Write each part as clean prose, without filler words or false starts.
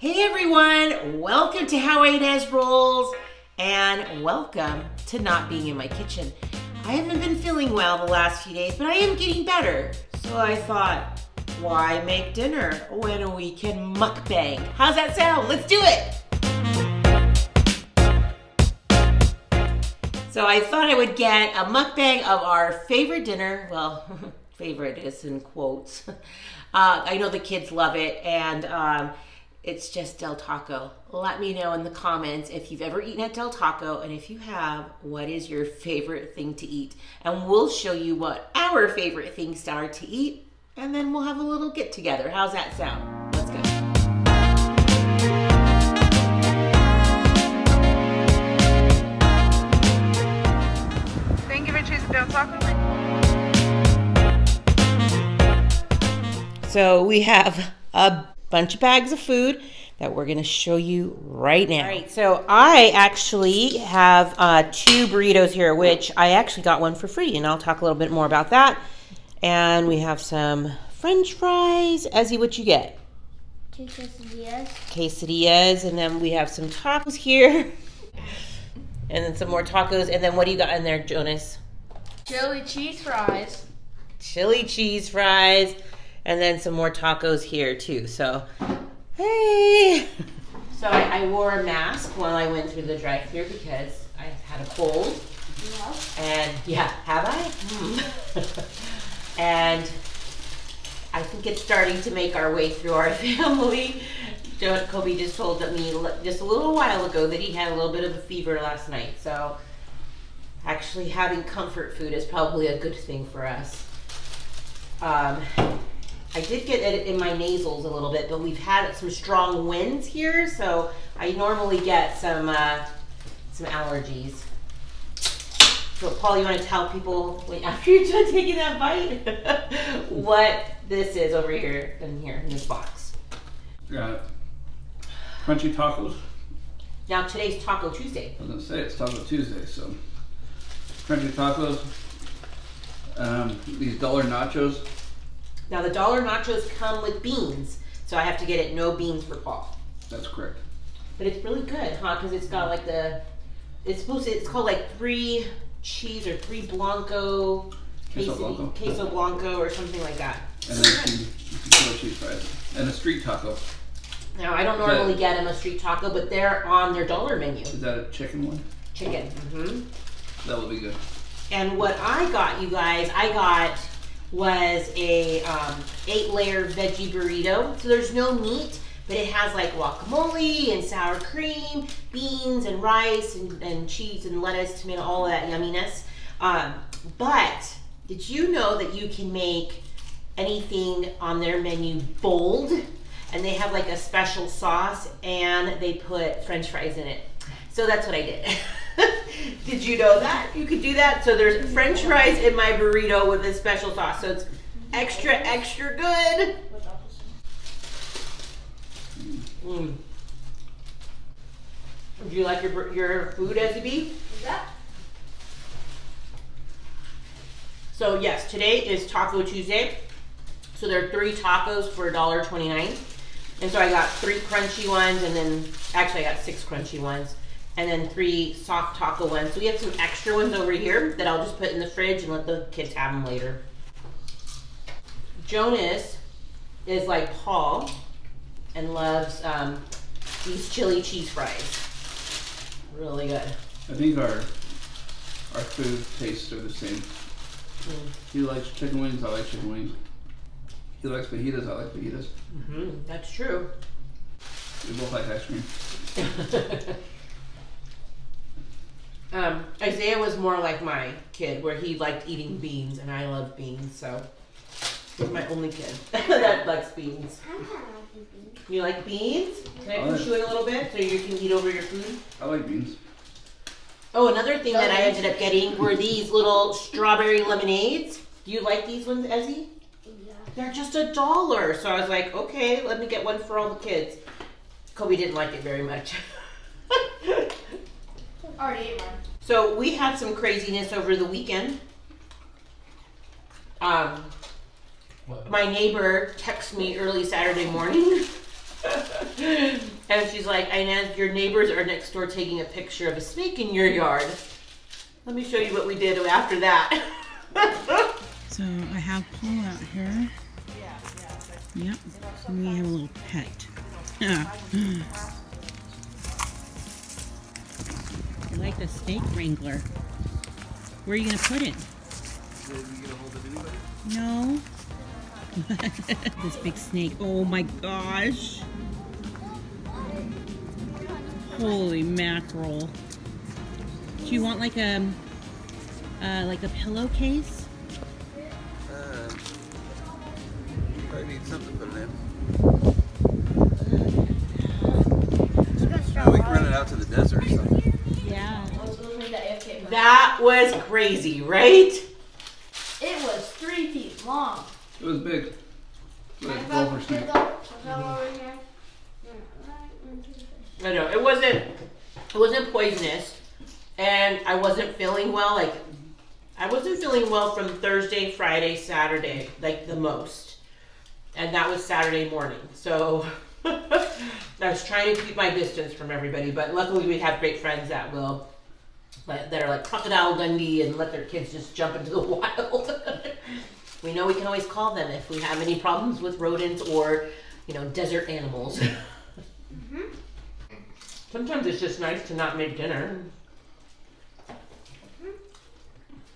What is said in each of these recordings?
Hey everyone, welcome to How Ines Rolls and welcome to not being in my kitchen. I haven't been feeling well the last few days, but I am getting better. So I thought, why make dinner when we can mukbang? How's that sound? Let's do it! So I thought I would get a mukbang of our favorite dinner. Well, favorite is in quotes. I know the kids love it, and it's just DELTACO. Let me know in the comments if you've ever eaten at DELTACO, and if you have, what is your favorite thing to eat? And we'll show you what our favorite things are to eat, and then we'll have a little get together. How's that sound? Let's go. Thank you for choosing DELTACO. So we have a bunch of bags of food that we're gonna show you right now. All right, so I actually have 2 burritos here, which I actually got one for free, and I'll talk a little bit more about that. And we have some French fries. Ezzy, what you get? 2 quesadillas. Quesadillas, and then we have some tacos here. And then some more tacos, and then what do you got in there, Jonas? Chili cheese fries. Chili cheese fries. And then some more tacos here too. So, hey. So I wore a mask while I went through the drive-thru because I had a cold. Yeah. And yeah, have I? And I think it's starting to make our way through our family. Kobe just told me just a little while ago that he had a little bit of a fever last night. So actually having comfort food is probably a good thing for us. I did get it in my nasals a little bit, but we've had some strong winds here, so I normally get some allergies. So Paul, you want to tell people, after you're done taking that bite, what this is over here in this box? Got crunchy tacos. Now today's Taco Tuesday. I was gonna say it's Taco Tuesday, so crunchy tacos. These dollar nachos. Now the dollar nachos come with beans, so I have to get it no beans for Paul. That's correct. But it's really good, huh? Because it's got like it's called like 3 cheese or 3 blanco, queso blanco or something like that. And then some grilled cheese fries and a street taco. Now I don't normally get them a street taco, but they're on their dollar menu. Is that a chicken one? Chicken. Mm-hmm. That will be good. And what I got, you guys, was a 8-layer veggie burrito. So there's no meat, but it has like guacamole and sour cream, beans and rice and cheese and lettuce, tomato, all of that yumminess. But did you know that you can make anything on their menu bold? And they have like a special sauce and they put French fries in it. So that's what I did. Did you know that? You could do that. So there's French fries in my burrito with a special sauce. So it's extra, extra good. Mm. Do you like your food, Ezzy? Yeah. So yes, today is Taco Tuesday. So there are 3 tacos for $1.29. And so I got 3 crunchy ones, and then actually I got 6 crunchy ones. And then 3 soft taco ones. So we have some extra ones over here that I'll just put in the fridge and let the kids have them later. Jonas is like Paul and loves these chili cheese fries. Really good. I think our food tastes are the same. He likes chicken wings, I like chicken wings. He likes fajitas, I like fajitas. Mm-hmm, that's true. We both like ice cream. Isaiah was more like my kid, where he liked eating beans, and I love beans, so he's my only kid that likes beans. I kind of like beans. You like beans? Can I push you in a little bit so you can eat over your food? I like beans. Oh, another thing that I ended up getting were these little strawberry lemonades. Do you like these ones, Ezzy? Yeah. They're just $1. So I was like, okay, let me get one for all the kids. Kobe didn't like it very much. Already ate mine. So we had some craziness over the weekend. My neighbor texted me early Saturday morning And she's like, Ines, your neighbors are next door taking a picture of a snake in your yard. Let me show you what we did after that. So I have Paul out here. Yep. And we have a little pet. You like the snake wrangler. Where are you going to put it? No. This big snake. Oh my gosh. Holy mackerel. Do you want like a pillowcase? I need something to put it in. We can run it out to the desert or something. Yeah. That was crazy, right? It was 3 feet long. It was big. Like I Gopher snake. I know, it wasn't poisonous, and I wasn't feeling well. Like, I wasn't feeling well from Thursday, Friday, Saturday, like the most. And that was Saturday morning. So I was trying to keep my distance from everybody, but luckily we have great friends that will, that are like Crocodile Dundee and let their kids just jump into the wild. We know we can always call them if we have any problems with rodents or, you know, desert animals. Mm-hmm. Sometimes it's just nice to not make dinner.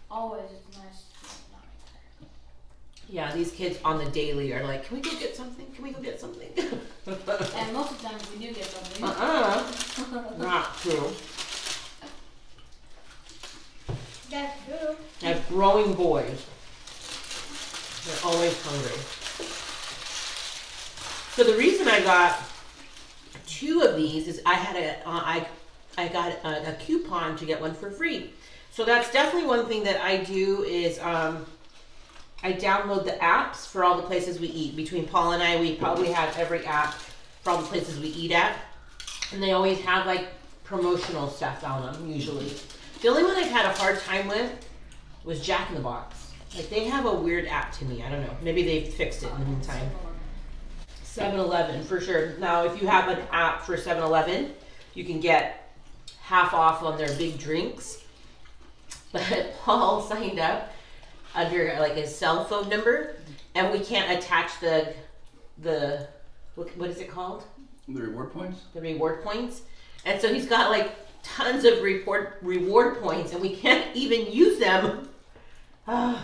Always it's nice to not Yeah, these kids on the daily are like, can we go get something? Can we go get something? And most of the time we do get something. Not true. That's true. I have growing boys. They're always hungry. So the reason I got 2 of these is I had I got a coupon to get one for free. So that's definitely one thing that I do is I download the apps for all the places we eat. Between Paul and I, we probably have every app for all the places we eat at. And they always have like promotional stuff on them, usually. The only one I've had a hard time with was Jack in the Box. Like, they have a weird app to me. I don't know. Maybe they've fixed it in the meantime. 7-Eleven, for sure. Now, if you have an app for 7-Eleven, you can get half off on their big drinks. But Paul signed up under like his cell phone number, and we can't attach the what is it called? The reward points? The reward points. And so he's got like tons of reward points, and we can't even use them. I've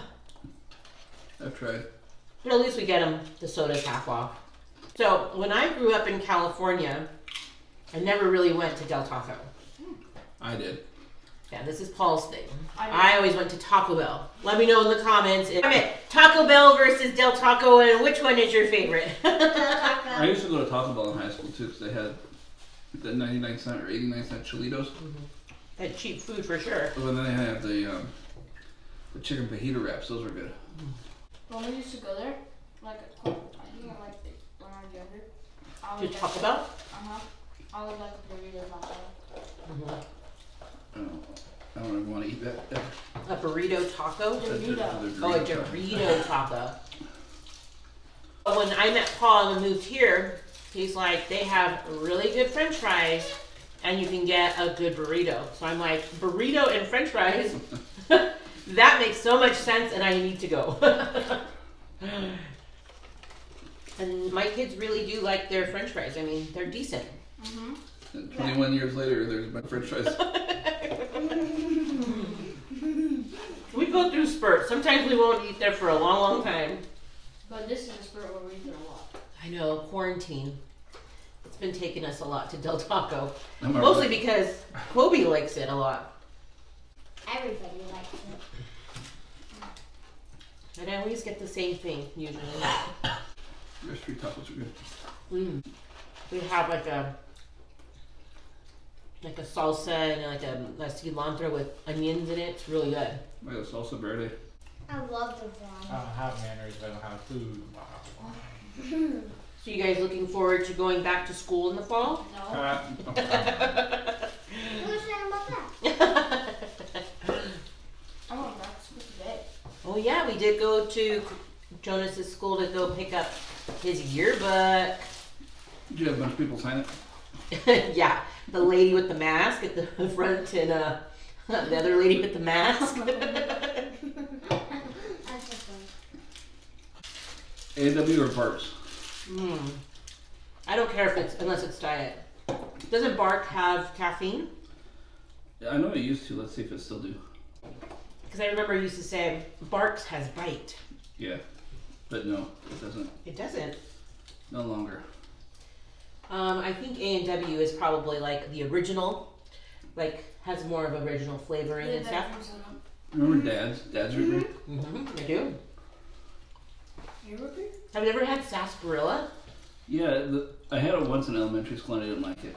tried. But at least we get them the sodas half off. So when I grew up in California, I never really went to DELTACO. I did. Yeah, this is Paul's thing. I I always went to Taco Bell. Let me know in the comments. Taco Bell versus DELTACO, and which one is your favorite? I used to go to Taco Bell in high school too, because they had the 99-cent or 89-cent Cholitos. That cheap food for sure. Oh, and then they had the chicken fajita wraps. Those were good. When we used to go there, like, I think I liked it when I was younger. I To would Taco like, Bell? I would like a burrito taco. I don't ever want to eat that ever. A burrito taco? Dorito. Oh, a Dorito taco. But when I met Paul and we moved here, he's like, they have really good French fries, and you can get a good burrito. So I'm like, burrito and French fries? That makes so much sense, and I need to go. And my kids really do like their French fries. I mean, they're decent. And 21 years later, there's my French fries. We go through spurts. Sometimes we won't eat there for a long, long time. But this is a spurt where we eat there a lot. I know, quarantine. It's been taking us a lot to DELTACO. I'm Mostly because Kobe likes it a lot. Everybody likes it. And I always get the same thing, usually. Your street tacos are good. We have like a salsa and like a cilantro with onions in it. It's really good. I got salsa verde. I love the I don't have manners, I don't have food. one. So you guys looking forward to going back to school in the fall? No. Who's saying about that? I went back to school today. Oh yeah, we did go to Jonas's school to go pick up his yearbook. Did you have a bunch of people sign it? Yeah, the lady with the mask at the front and the other lady with the mask. A&W or Barks? I don't care if it's unless it's diet. Doesn't Bark have caffeine? I know it used to. Let's see if it still do. Because I remember I used to say Barks has bite. Yeah, but no, it doesn't. It doesn't. No longer. I think A&W is probably like the original, like has more of original flavoring and stuff. Remember Dad's root beer? I do. Have you ever had sarsaparilla? Yeah, I had it once in elementary school and I didn't like it.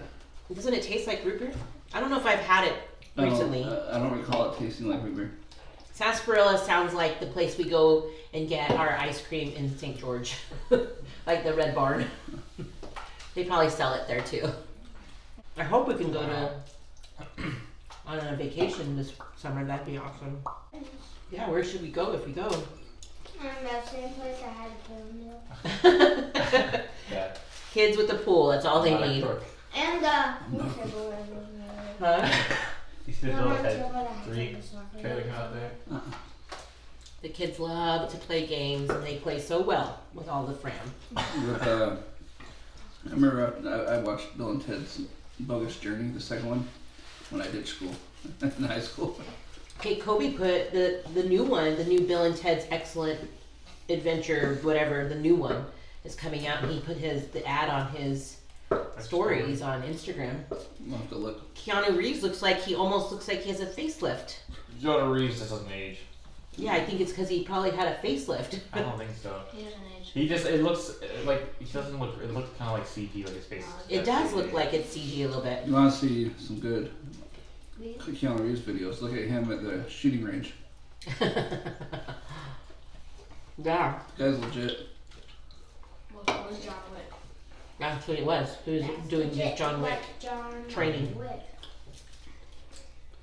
Doesn't it taste like root beer? I don't know if I've had it recently. I don't recall it tasting like root beer. Sarsaparilla sounds like the place we go and get our ice cream in St. George. Like the Red Barn. They probably sell it there too. I hope we can go to on a vacation this summer. That'd be awesome. Yeah, where should we go if we go? That same place I had a pool meal. Yeah. Kids with the pool, that's all they need. And Huh? You see the girls had 3 trailers out there? The kids love to play games and they play so well with all the fram. I remember I watched Bill and Ted's Bogus Journey, the second one, when I did school, in high school. Okay, Kobe put the new one, the new Bill and Ted's Excellent Adventure, whatever, the new one is coming out, and he put the ad on his stories on Instagram. I'll have to look. Keanu Reeves almost looks like he has a facelift. Jonah Reeves doesn't age. Yeah, I think it's because he probably had a facelift. I don't think so. He doesn't age. He just, it looks like, he doesn't look, it looks kind of like CG, like his face. It does look like it's CG a little bit. You want to see some good Keanu Reeves videos? Look at him at the shooting range. Yeah, Guy's legit. What was John Wick? that's what it was. He was doing his John Wick training.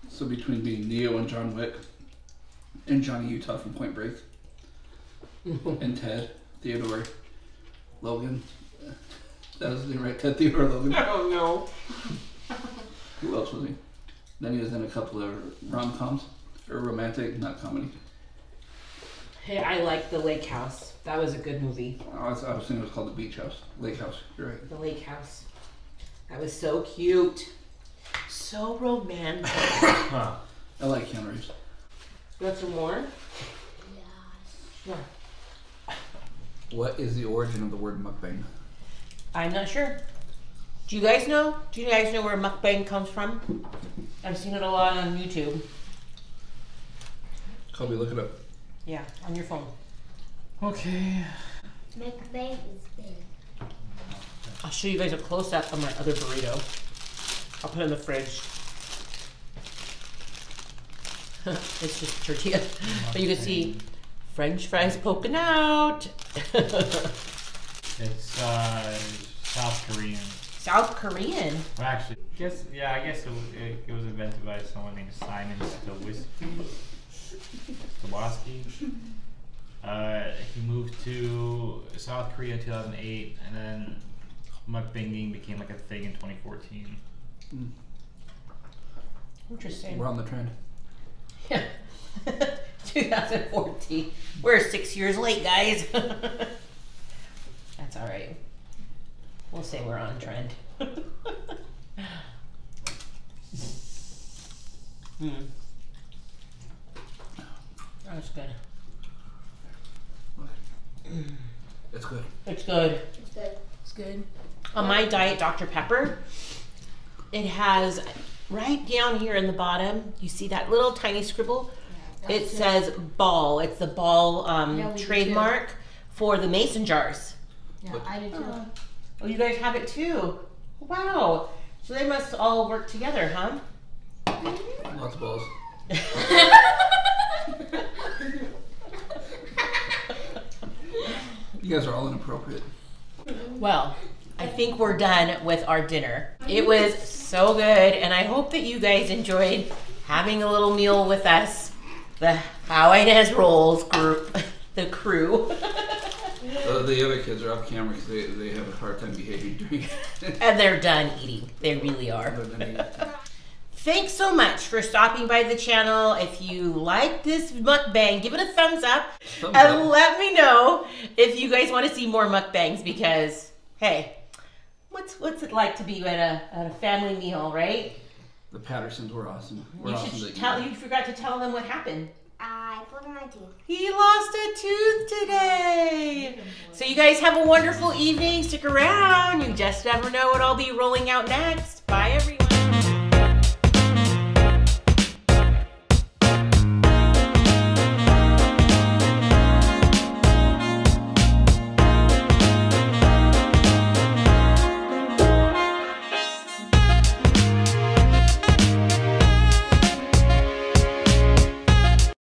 So between being Neo and John Wick, and Johnny Utah from Point Break, and Ted, Theodore, Logan. That was the name, right? Ted Theodore Logan. Oh no. Who else was he? Then he was in a couple of rom-coms, or romantic, not comedy. Hey, I like The Lake House. That was a good movie. I was thinking it was called The Beach House. Lake House, you're right. The Lake House. That was so cute. So romantic. Huh. I like Keanu Reeves. You want some more? Yes. Yeah. What is the origin of the word mukbang? I'm not sure. Do you guys know? Do you guys know where mukbang comes from? I've seen it a lot on YouTube. Kobe, look it up. Yeah, on your phone. Okay. McBain is big. I'll show you guys a close-up of my other burrito. I'll put it in the fridge. It's just tortilla. But you can see French fries poking out. It's South Korean. South Korean? Well, actually, I guess it was invented by someone named Simon Stawoski. He moved to South Korea in 2008, and then mukbanging became like a thing in 2014. Interesting. We're on the trend. Yeah. 2014. We're 6 years late, guys. That's alright. We'll say we're on trend. That's good. It's good. It's good. It's good. It's good. On my Diet Dr. Pepper, it has right down here in the bottom, you see that little tiny scribble? It says Ball. It's the Ball Yeah, we do trademark for the mason jars. Yeah, I did too. Oh, you guys have it too. Wow. So they must all work together, huh? Lots of balls. You guys are all inappropriate. Well, I think we're done with our dinner. It was so good, and I hope that you guys enjoyed having a little meal with us. The How Ines Rolls group, the crew. The other kids are off camera because they have a hard time behaving during And they're done eating. They really are. But then Thanks so much for stopping by the channel. If you like this mukbang, give it a thumbs up. Thumbs And up. let me know if you guys want to see more mukbangs because, hey, what's it like to be at a family meal, right? the Pattersons were awesome. We're You awesome should that tell. You forgot to tell them what happened. I pulled my tooth. He lost a tooth today. So you guys have a wonderful evening. Stick around. You just never know what I'll be rolling out next. Bye, everyone.